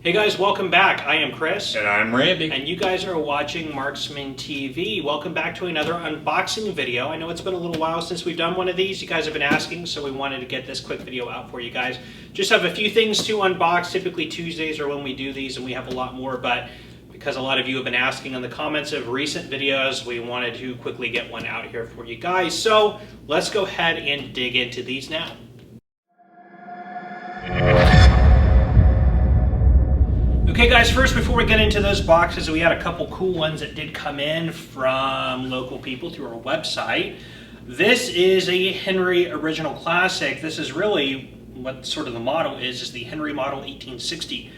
Hey guys, welcome back. I am Chris. And I'm Randy. And you guys are watching Marksman TV. Welcome back to another unboxing video. I know it's been a little while since we've done one of these. You guys have been asking, so we wanted to get this quick video out for you guys. Just have a few things to unbox. Typically Tuesdays are when we do these, and we have a lot more, but because a lot of you have been asking in the comments of recent videos, we wanted to quickly get one out here for you guys. So let's go ahead and dig into these now. Okay guys, first before we get into those boxes, we had a couple cool ones that did come in from local people through our website. This is a Henry Original Classic. This is really what sort of the model is the Henry Model 1860.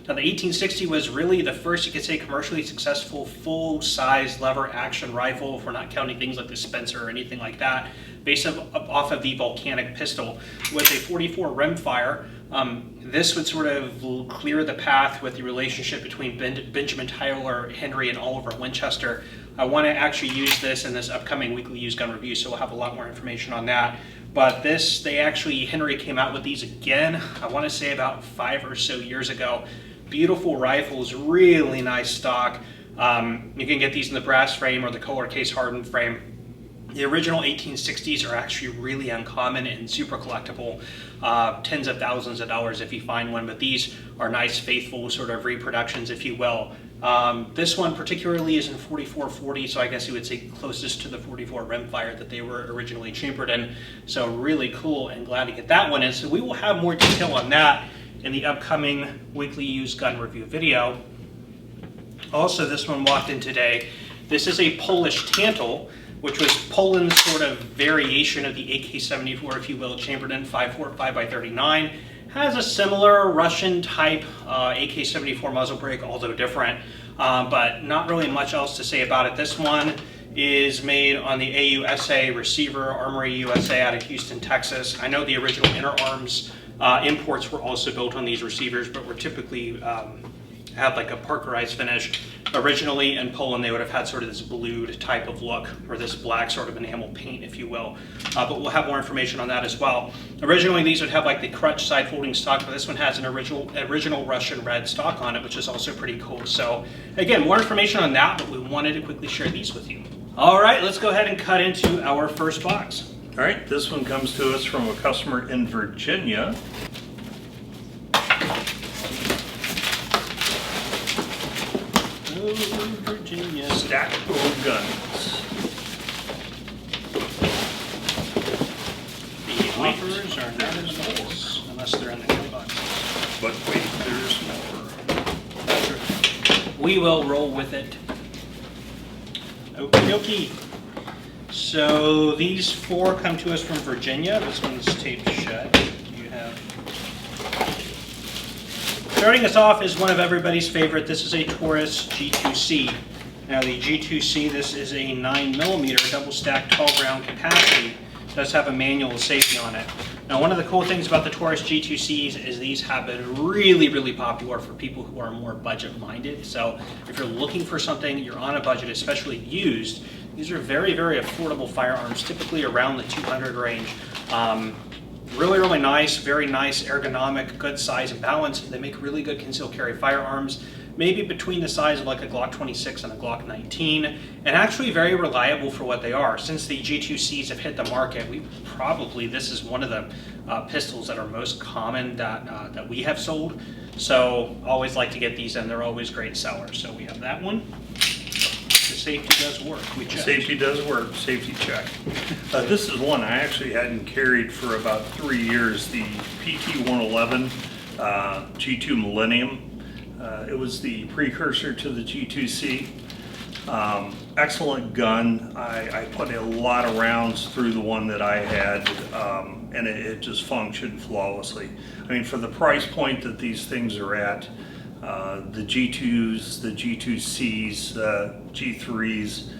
Now the 1860 was really the first, you could say, commercially successful full-size lever action rifle, if we're not counting things like the Spencer or anything like that, based off of the volcanic pistol with a 44 rimfire. This would sort of clear the path with the relationship between Benjamin Tyler, Henry, and Oliver Winchester. I want to actually use this in this upcoming weekly used gun review, so we'll have a lot more information on that. But this, Henry came out with these again, I want to say about 5 or so years ago. Beautiful rifles, really nice stock. You can get these in the brass frame or the color case hardened frame. The original 1860s are actually really uncommon and super collectible, tens of thousands of dollars if you find one, but these are nice, faithful sort of reproductions, if you will. This one particularly is in 4440, so I guess you would say closest to the 44 rimfire that they were originally chambered in. So really cool, and glad to get that one in. So we will have more detail on that in the upcoming weekly used gun review video. Also, this one walked in today. This is a Polish Tantal, which was Poland's sort of variation of the AK-74, if you will, chambered in 5.45x39. Has a similar Russian type AK-74 muzzle brake, although different, but not really much else to say about it. This one is made on the AUSA receiver, Armory USA out of Houston, Texas. I know the original Inner Arms imports were also built on these receivers, but were typically had like a Parkerized finish. Originally in Poland, they would have had sort of this blued type of look, or this black sort of enamel paint, if you will. But we'll have more information on that as well. Originally, these would have like the crutch side folding stock, but this one has an original Russian red stock on it, which is also pretty cool. So again, more information on that, but we wanted to quickly share these with you. All right, let's go ahead and cut into our first box. All right, this one comes to us from a customer in Virginia. Virginia. Stack of guns. The wafers are not in the box, unless they're in the gun box. But wait, there's more. We will roll with it. Okie dokie. So these 4 come to us from Virginia. This one's taped shut. You have. Starting us off is one of everybody's favorite. This is a Taurus G2C. Now the G2C, this is a 9mm double stacked 12 round capacity. It does have a manual safety on it. Now one of the cool things about the Taurus G2Cs is these have been really, really popular for people who are more budget minded. So if you're looking for something, you're on a budget, especially used, these are very, very affordable firearms, typically around the 200 range. Really, really nice, very nice, ergonomic, good size and balance. They make really good concealed carry firearms, maybe between the size of like a Glock 26 and a Glock 19, and actually very reliable for what they are. Since the G2Cs have hit the market, this is one of the pistols that are most common that we have sold. So always like to get these, and they're always great sellers. So we have that one. The safety does work. We checked. Safety does work. Safety check. This is one I actually hadn't carried for about 3 years. The PT-111 G2 Millennium. It was the precursor to the G2C. Excellent gun. I put a lot of rounds through the one that I had, and it just functioned flawlessly. I mean, for the price point that these things are at, the G2s, the G2Cs, G3s,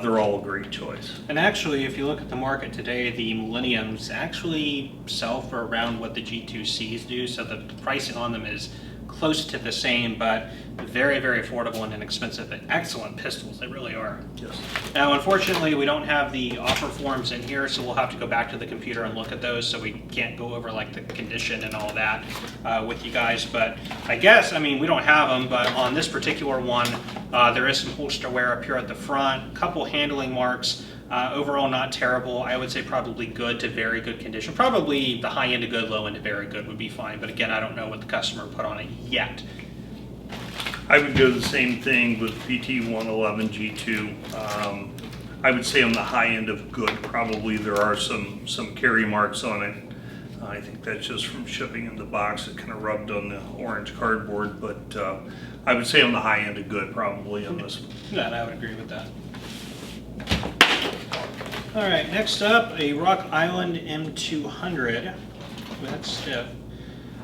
they're all a great choice. And actually, if you look at the market today, the Millenniums actually sell for around what the G2Cs do, so the pricing on them is close to the same, but very, very affordable and inexpensive. And excellent pistols, they really are. Yes. Now, unfortunately, we don't have the offer forms in here, so we'll have to go back to the computer and look at those, so we can't go over like the condition and all that with you guys. But I guess, I mean, we don't have them, but on this particular one, there is some holster wear up here at the front, a couple handling marks. Overall, not terrible. I would say probably good to very good condition. Probably the high end of good, low end of very good would be fine. But again, I don't know what the customer put on it yet. I would do the same thing with PT111 G2. I would say on the high end of good, probably there are some carry marks on it. I think that's just from shipping in the box. It kind of rubbed on the orange cardboard, but I would say on the high end of good, probably on this one. Yeah, I would agree with that. All right, next up, a Rock Island M200. That's stiff.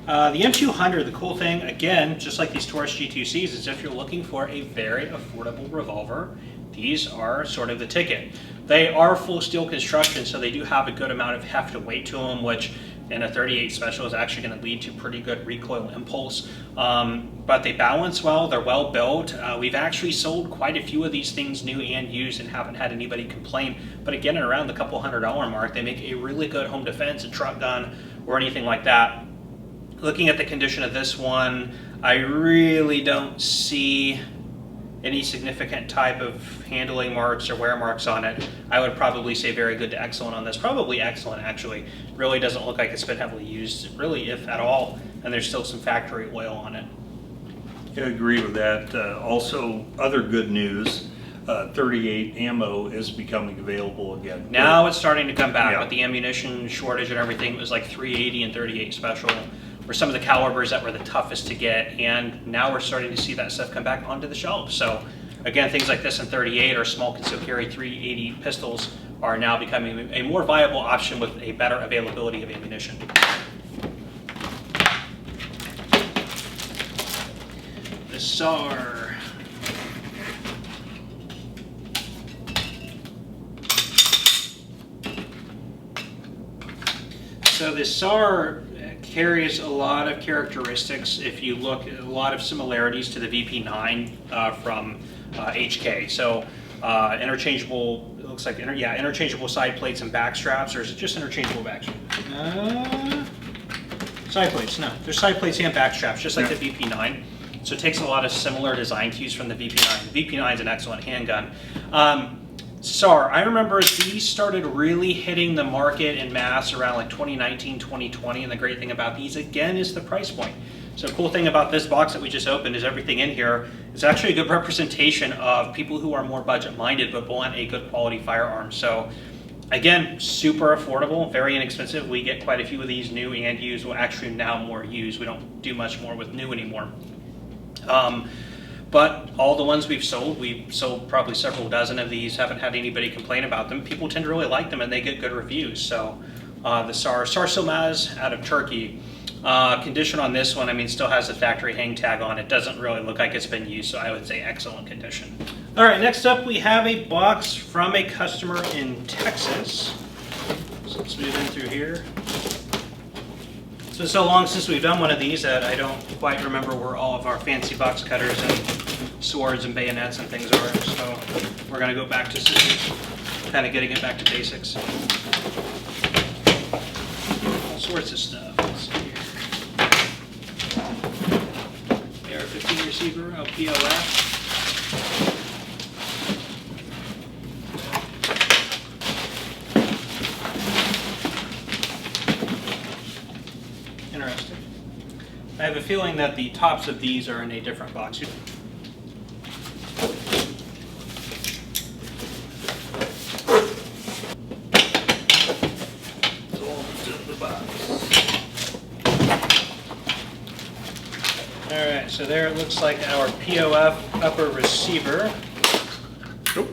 The M200, the cool thing, again, just like these Taurus G2Cs, is if you're looking for a very affordable revolver, these are sort of the ticket. They are full steel construction, so they do have a good amount of heft and weight to them, which in a 38 special is actually going to lead to pretty good recoil impulse. But they balance well, they're well built. We've actually sold quite a few of these things new and used and haven't had anybody complain. But again, at around the couple $100 mark, they make a really good home defense, a truck gun, or anything like that. Looking at the condition of this one, I really don't see any significant type of handling marks or wear marks on it. I would probably say very good to excellent on this. Probably excellent, actually. Really doesn't look like it's been heavily used, really, if at all, and there's still some factory oil on it. Yeah, I agree with that. Also, other good news, 38 ammo is becoming available again. Now it's starting to come back. Yeah. With the ammunition shortage and everything. It was like 380 and 38 special were some of the calibers that were the toughest to get, and now we're starting to see that stuff come back onto the shelves. So again, things like this in 38 or small concealed carry 380 pistols are now becoming a more viable option with a better availability of ammunition. The SAR. So the SAR carries a lot of characteristics. If you look at a lot of similarities to the VP9 from HK. So interchangeable, it looks like, interchangeable side plates and back straps, or is it just interchangeable back straps? Side plates, no. There's side plates and back straps, just like the VP9. So it takes a lot of similar design cues from the VP9. The VP9 is an excellent handgun. SAR, I remember these started really hitting the market in mass around like 2019, 2020, and the great thing about these, again, is the price point. So the cool thing about this box that we just opened is everything in here is actually a good representation of people who are more budget-minded but want a good quality firearm. So again, super affordable, very inexpensive. We get quite a few of these new and used. Well, actually now more used. We don't do much more with new anymore. But all the ones we've sold probably several dozen of these, haven't had anybody complain about them. People tend to really like them and they get good reviews. So the SAR Silmaz out of Turkey. Condition on this one, I mean, still has the factory hang tag on. It doesn't really look like it's been used, so I would say excellent condition. All right, next up we have a box from a customer in Texas. So let's move in through here. It's been so long since we've done one of these that I don't quite remember where all of our fancy box cutters and swords and bayonets and things are. So we're going to go back to scissors, kind of getting it back to basics. All sorts of stuff. Let's see here. AR-15 receiver, LPLF. Interesting. I have a feeling that the tops of these are in a different box. It's almost in the box. All right, so there it looks like our POF upper receiver. Nope.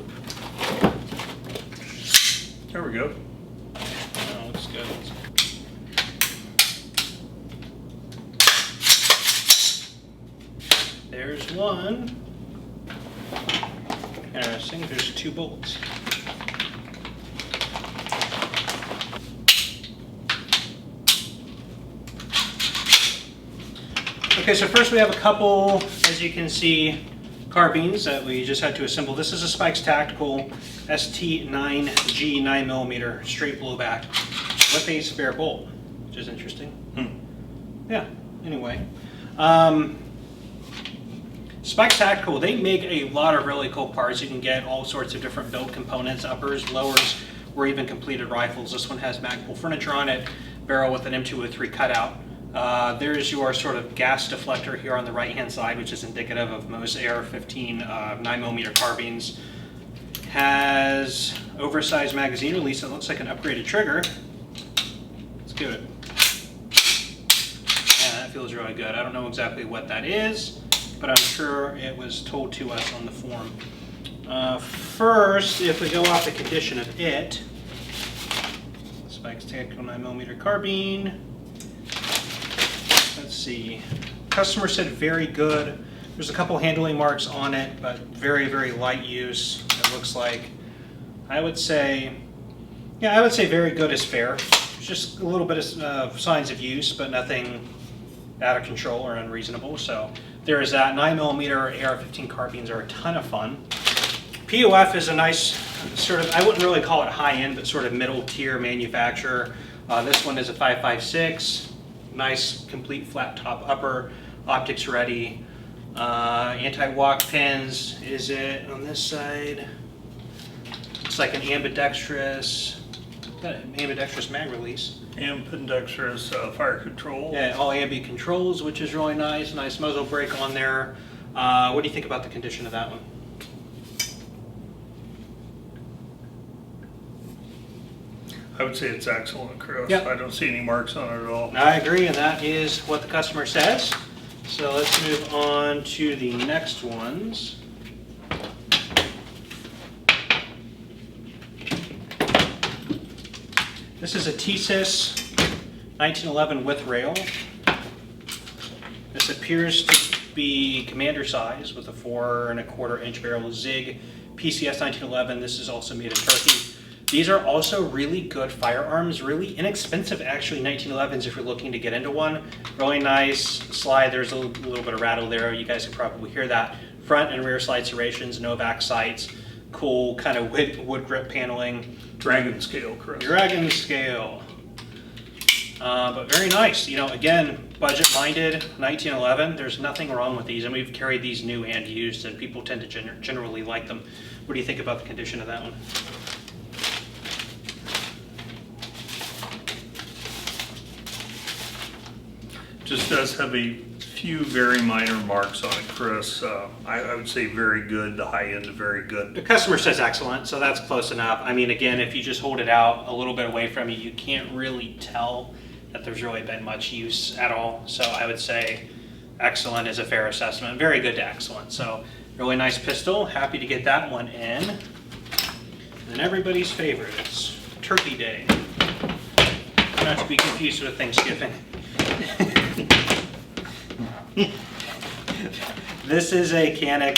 There we go. Oh, looks good. There's one. Interesting, there's 2 bolts. Okay, so first we have a couple, as you can see, carbines that we just had to assemble. This is a Spikes Tactical ST9G 9mm straight blowback with a spare bolt, which is interesting. Yeah, anyway. Spikes Tactical, they make a lot of really cool parts. You can get all sorts of different build components, uppers, lowers, or even completed rifles. This one has Magpul furniture on it, barrel with an M203 cutout. There's your sort of gas deflector here on the right hand side, which is indicative of most AR-15 9mm carbines. Has oversized magazine release. It looks like an upgraded trigger. Let's give it. Yeah, that feels really good. I don't know exactly what that is, but I'm sure it was told to us on the form. First, if we go off the condition of it, Spikes Tactical 9mm carbine. Let's see. Customer said very good. There's a couple handling marks on it, but very, very light use. It looks like. I would say very good is fair. There's just a little bit of signs of use, but nothing out of control or unreasonable. So there is that. 9mm AR-15 carbines are a ton of fun. POF is a nice sort of, I wouldn't really call it high-end, but sort of middle-tier manufacturer. This one is a 5.56. Nice complete flat top upper, optics ready, anti-walk pins. Is it on this side? It's like an ambidextrous mag release. Ambidextrous fire control. Yeah, all ambi controls, which is really nice. Nice muzzle brake on there. What do you think about the condition of that one? I would say it's excellent, Chris. Yep. I don't see any marks on it at all. I agree, and that is what the customer says. So let's move on to the next ones. This is a TSIS 1911 with rail. This appears to be commander size with a 4 1/4 inch barrel. Sig PCS 1911. This is also made in Turkey. These are also really good firearms, really inexpensive actually 1911s if you're looking to get into one. Really nice slide, there's a little bit of rattle there, you guys can probably hear that. Front and rear slide serrations, Novak sights, cool kind of wood grip paneling. Dragon scale, Chris. Dragon scale. But very nice, you know, again, budget-minded 1911, there's nothing wrong with these, and we've carried these new and used, and people tend to generally like them. What do you think about the condition of that one? Just does have a few very minor marks on it, Chris. I would say very good, the high end very good. The customer says excellent, so that's close enough. I mean, again, if you just hold it out a little bit away from you, you can't really tell that there's really been much use at all. So I would say excellent is a fair assessment. Very good to excellent. So really nice pistol. Happy to get that one in. And everybody's favorite, it's Turkey Day. Not to be confused with Thanksgiving. This is a Canik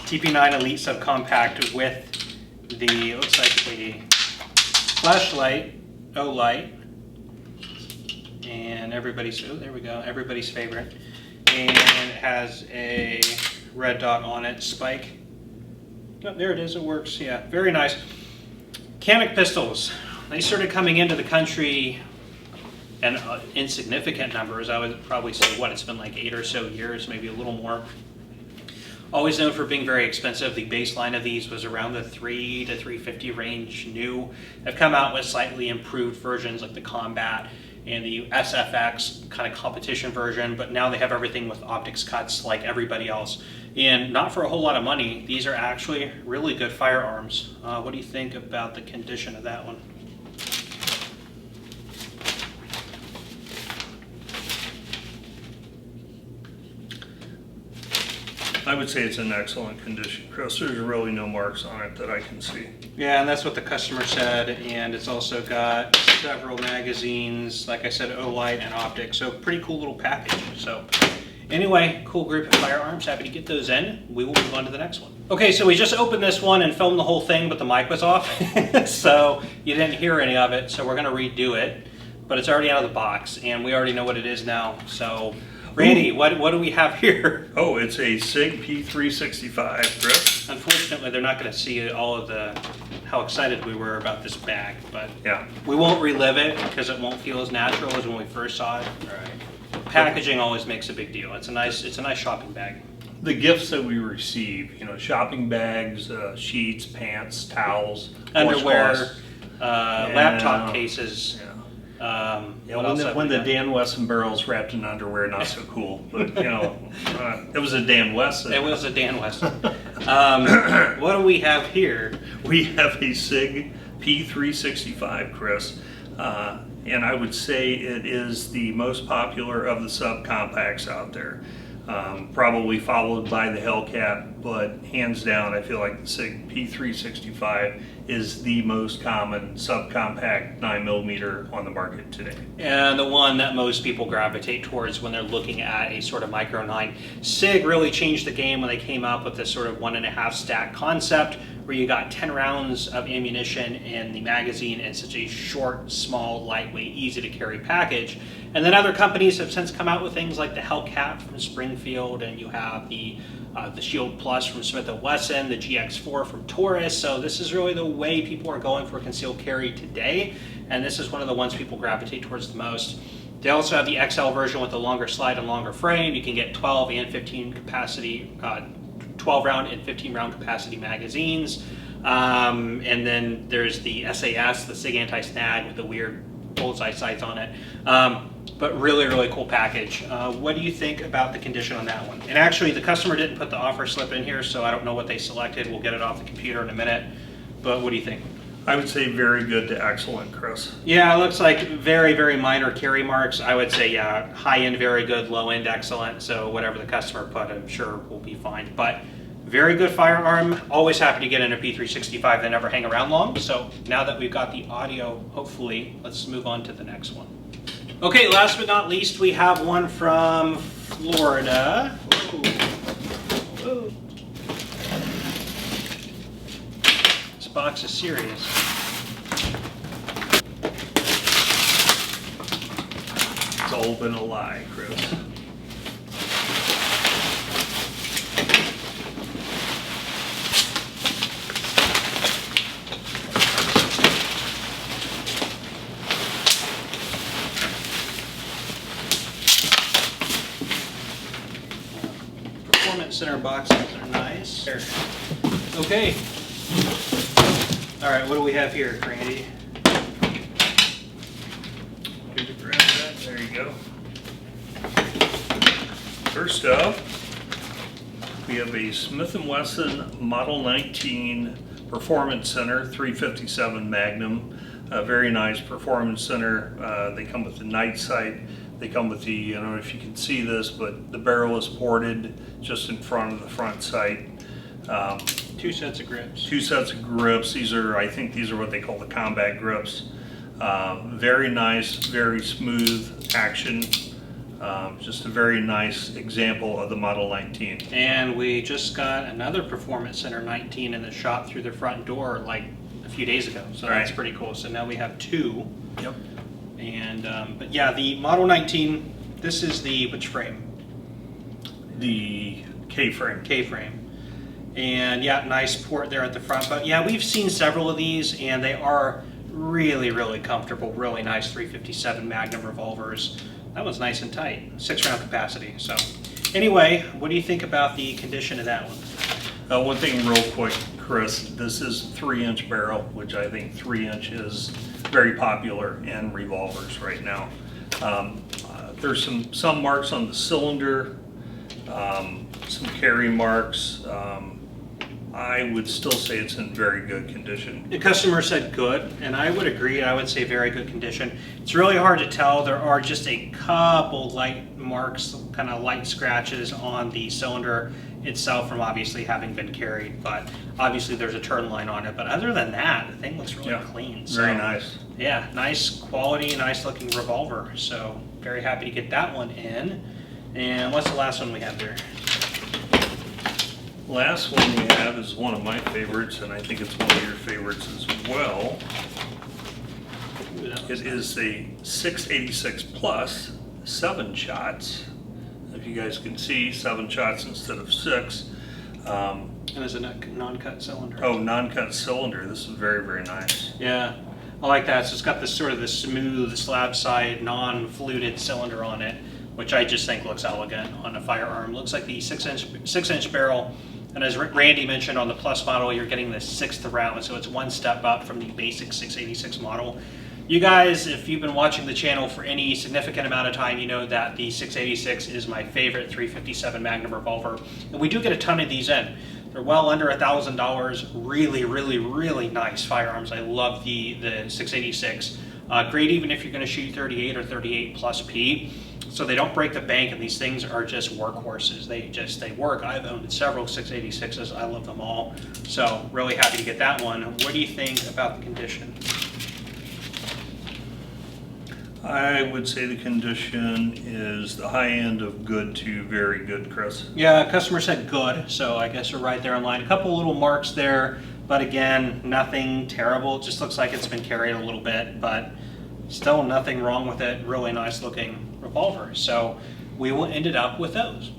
TP9 Elite Subcompact with the, looks like the flashlight, O-light, and everybody's, oh there we go, everybody's favorite, and it has a red dot on it, spike. Oh, there it is, it works, yeah, very nice. Canik pistols, they started coming into the country and insignificant numbers. I would probably say, what, it's been like 8 or so years, maybe a little more. Always known for being very expensive. The baseline of these was around the $300 to $350 range new. They've come out with slightly improved versions like the Combat and the SFX kind of competition version, but now they have everything with optics cuts like everybody else. And not for a whole lot of money. These are actually really good firearms. What do you think about the condition of that one? I would say it's in excellent condition, Chris. There's really no marks on it that I can see. Yeah, and that's what the customer said, and it's also got several magazines, like I said, O-light and optics, so pretty cool little package. So anyway, cool group of firearms, happy to get those in. We will move on to the next one. Okay, so we just opened this one and filmed the whole thing, but the mic was off, so you didn't hear any of it, so we're gonna redo it, but it's already out of the box, and we already know what it is now, so. Randy, what do we have here? Oh, it's a Sig P365, Chris. Unfortunately, they're not going to see all of how excited we were about this bag, but Yeah. we won't relive it because it won't feel as natural as when we first saw it. Right. Packaging always makes a big deal. It's a nice shopping bag. The gifts that we receive, shopping bags, sheets, pants, towels, Underwear, washcloths. laptop cases. Yeah. What else have When we the got? Dan Wesson barrel's wrapped in underwear, not so cool. But it was a Dan Wesson. It was a Dan Wesson. What do we have here? We have a Sig P365, Chris, and I would say it is the most popular of the subcompacts out there. Probably followed by the Hellcat, but hands down, I feel like the Sig P365 is the most common subcompact 9mm on the market today. And the one that most people gravitate towards when they're looking at a sort of micro 9. Sig really changed the game when they came up with this sort of 1.5 stack concept where you got 10 rounds of ammunition in the magazine in such a short, small, lightweight, easy to carry package. And then other companies have since come out with things like the Hellcat from Springfield, and you have the Shield Plus from Smith & Wesson, the GX4 from Taurus. So this is really the way people are going for concealed carry today, and this is one of the ones people gravitate towards the most. They also have the XL version with the longer slide and longer frame. You can get 12 and 15 capacity, 12 round and 15 round capacity magazines. And then there's the SAS, the SIG anti-snag with the weird bullseye sights on it. But really, really cool package. What do you think about the condition on that one? And actually, the customer didn't put the offer slip in here, so I don't know what they selected. We'll get it off the computer in a minute. But what do you think? I would say very good to excellent, Chris. Yeah, it looks like very, very minor carry marks. I would say, yeah, high end, very good, low end, excellent. So whatever the customer put, I'm sure will be fine. But very good firearm. Always happy to get in a P365. They never hang around long. So now that we've got the audio, hopefully, let's move on to the next one. Okay, last but not least, we have one from Florida. Whoa. This box is serious. It's all been a lie, Chris. Performance center boxes are nice. There. Okay. All right, what do we have here, Randy? Here to grab that. There you go. First up, we have a Smith & Wesson Model 19 Performance Center 357 Magnum. A very nice performance center. They come with the night sight. They come with the, I don't know if you can see this, but the barrel is ported just in front of the front sight. Two sets of grips. Two sets of grips. I think these are what they call the combat grips. Very nice, very smooth action. Just a very nice example of the Model 19. And we just got another Performance Center 19 in the shop through the front door like a few days ago. So that's pretty cool. So now we have two. Yep. And but yeah, the Model 19. This is which frame? The K-frame. K-frame. And yeah, nice port there at the front. But yeah, we've seen several of these, and they are really, really comfortable. Really nice 357 Magnum revolvers. That one's nice and tight. 6-round capacity. So anyway, what do you think about the condition of that one? One thing real quick, Chris, this is 3-inch barrel, which I think 3-inch is very popular in revolvers right now. There's some marks on the cylinder, some carry marks. I would still say it's in very good condition. The customer said good, and I would agree. I would say very good condition. It's really hard to tell. There are just a couple light marks, kind of light scratches on the cylinder itself from obviously having been carried, but obviously there's a turn line on it. But other than that, the thing looks really clean. So, very nice. Yeah, nice quality, nice looking revolver. So very happy to get that one in. And what's the last one we have there? Last one we have is one of my favorites, and I think it's one of your favorites as well. It is a 686 Plus 7 shots. if you guys can see, 7 shots instead of 6. And it's a non-cut cylinder. Oh, non-cut cylinder. This is very, very nice. Yeah, I like that. So it's got this sort of this smooth slab side, non-fluted cylinder on it, which I just think looks elegant on a firearm. Looks like the 6-inch barrel. And as Randy mentioned, on the Plus model, you're getting the 6th round, so it's one step up from the basic 686 model. You guys, if you've been watching the channel for any significant amount of time, you know that the 686 is my favorite .357 Magnum revolver. And we do get a ton of these in. They're well under $1,000. Really, really, really nice firearms. I love the 686. Great even if you're going to shoot 38 or 38 plus P. So they don't break the bank, and these things are just workhorses. They work. I've owned several 686s. I love them all. So really happy to get that one. What do you think about the condition? I would say the condition is the high end of good to very good, Chris. Yeah, customer said good, so I guess we're right there in line. A couple little marks there, but again, nothing terrible. It just looks like it's been carried a little bit, but still nothing wrong with it. Really nice looking revolver. So we will end it up with those.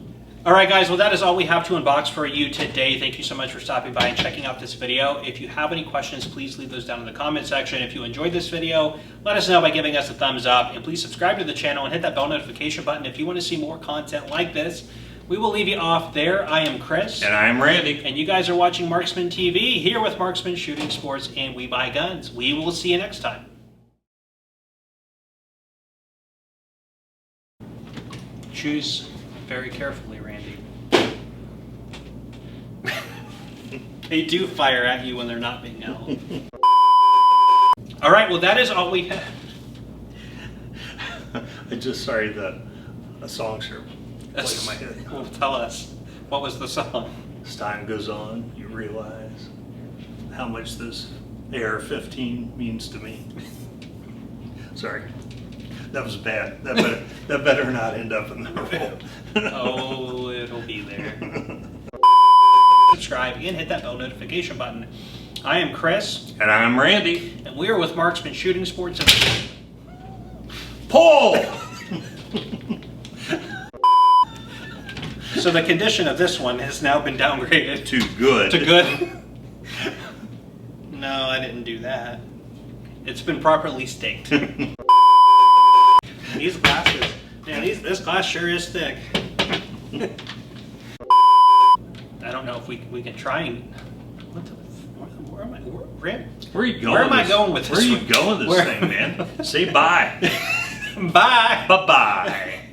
All right, guys, well, that is all we have to unbox for you today. Thank you so much for stopping by and checking out this video. If you have any questions, please leave those down in the comment section. If you enjoyed this video, let us know by giving us a thumbs up. And please subscribe to the channel and hit that bell notification button if you want to see more content like this. We will leave you off there. I am Chris. And I am Randy. And you guys are watching Marksman TV here with Marksman Shooting Sports, and we buy guns. We will see you next time. Choose very carefully, Randy. They do fire at you when they're not being held. All right, well, that is all we have. I just sorry that a song sure played in my head. Well, tell us, what was the song? As time goes on, you realize how much this AR-15 means to me. Sorry. That was bad. That better not end up in the roll. Oh, it'll be there. Subscribe and hit that bell notification button. I am Chris. And I'm Randy. And we are with Marksman Shooting Sports. Pull! So the condition of this one has now been downgraded to good. To good. No, I didn't do that. It's been properly staked. These glasses, man, this glass sure is thick. I don't know if we can try and. Where am I? Where are you going? Where am I going with this? Where are you going with this thing, man? Say bye. Bye. Bye-bye.